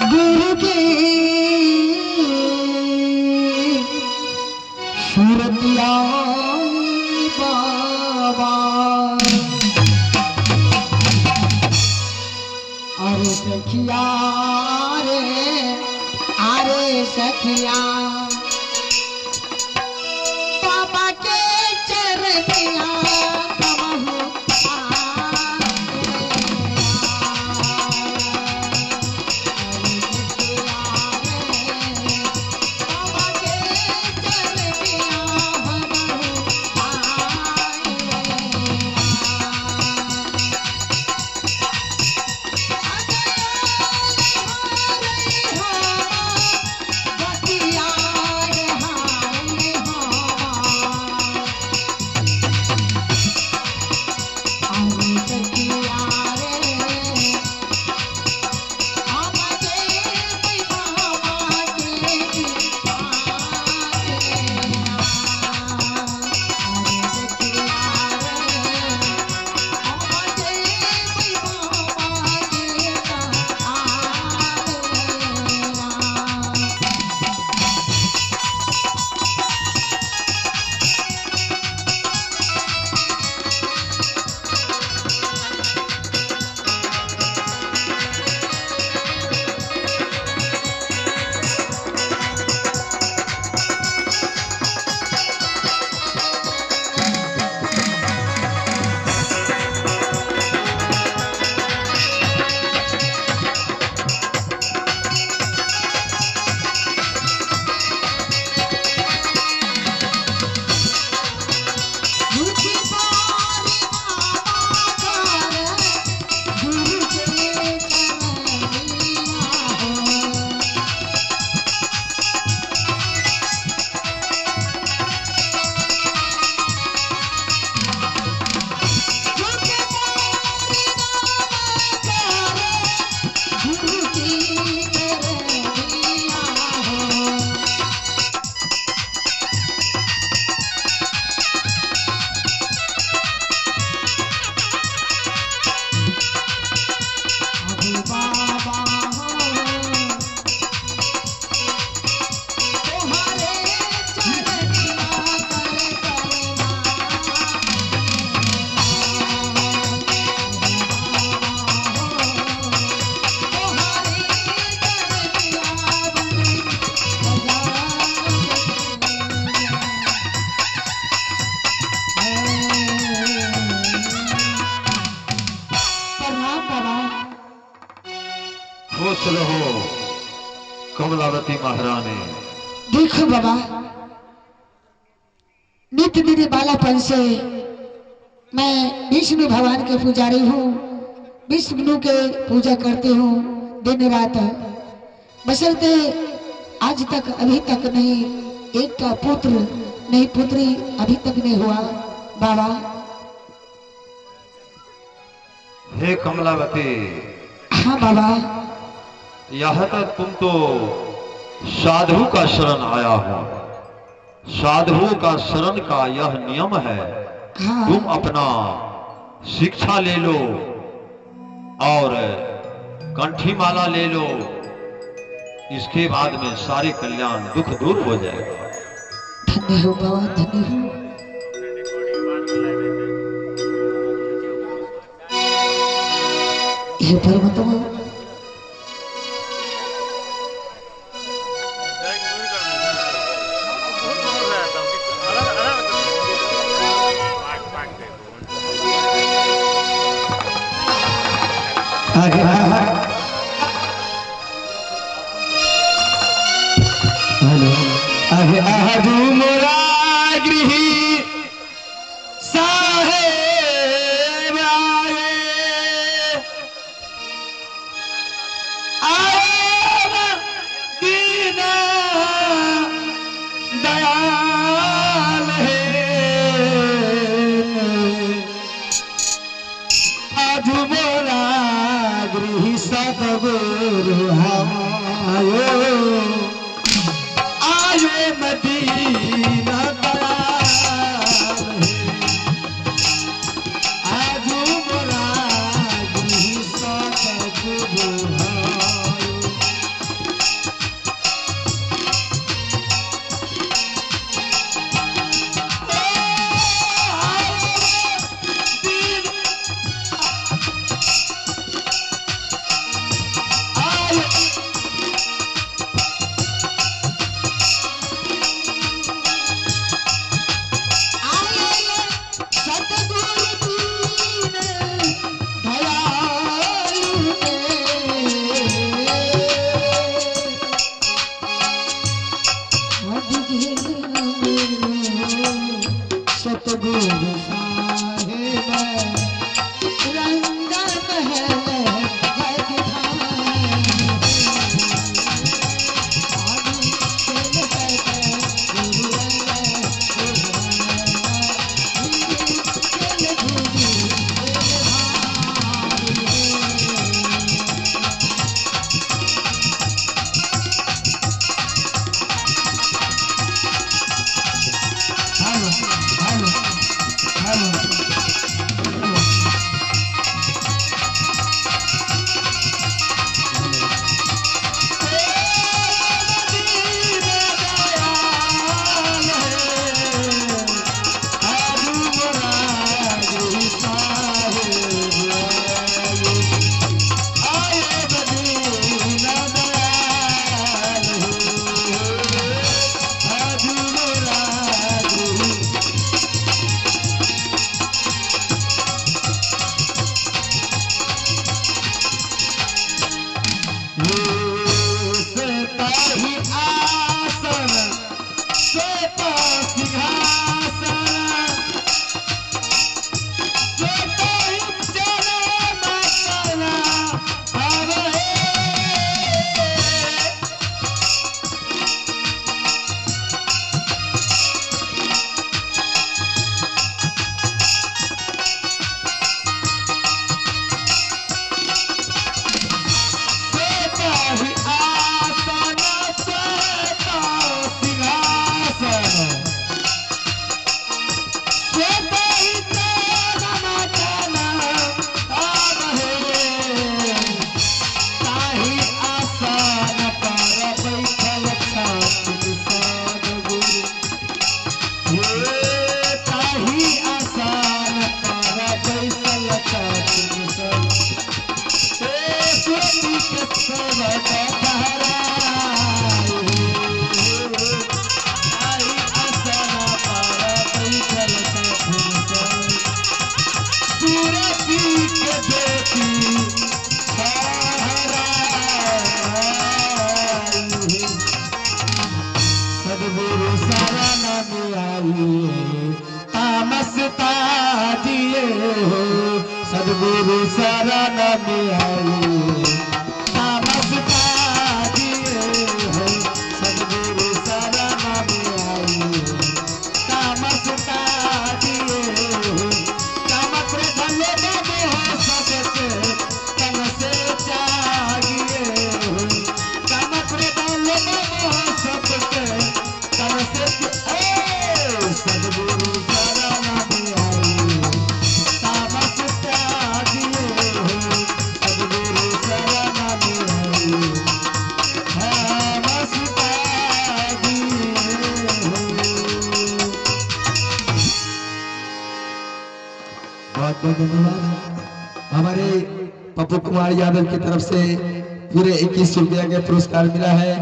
गुरु की सूरतिया बाबा अरे सखिया रे अरे सखिया बाबा के चरनिया खुश रहो कमलावती महारानी। देखो बाबा नित्य दिन बालापन से मैं विष्णु भगवान के पुजारी हूँ, विष्णु के पूजा करती हूँ दिन रात। बशर्ते आज तक अभी तक नहीं एक का पुत्र नहीं पुत्री अभी तक नहीं हुआ बाबा। हे कमलावती, हाँ बाबा। यहाँ तक तुम तो साधु का शरण आया हो। साधुओं का शरण का यह नियम है। हाँ। तुम अपना शिक्षा ले लो और कंठी माला ले लो, इसके बाद में सारे कल्याण दुख दूर हो जाएगा। धन्य हो बाबा, धन्य हो। हे परमात्मा, आगे आगे आहू मोरा गृही साहेब आए दीन दयाल है आजू मोरा गृही सतगुरु आयो मदीना आजू मोरा सदगुरु सारा नाम आई तामस ताजिए हो सदगुरु सारा नाम आई तामस ताजिए हो सदगुरु सारा नाम आई तामस ताजिए हो कामक भले बाबू हो सबके तन से त्यागिए हो कामक भले बाबू हो सबके तन से सदगुरु सारा नाम आई तामस त्यागिए हो सदगुरु सारा नाम आई तामस त्यागिए हो। बहुत बहुत धन्यवाद हमारे पप्पू कुमार यादव की तरफ से पूरे 21 रुपया का पुरस्कार मिला है।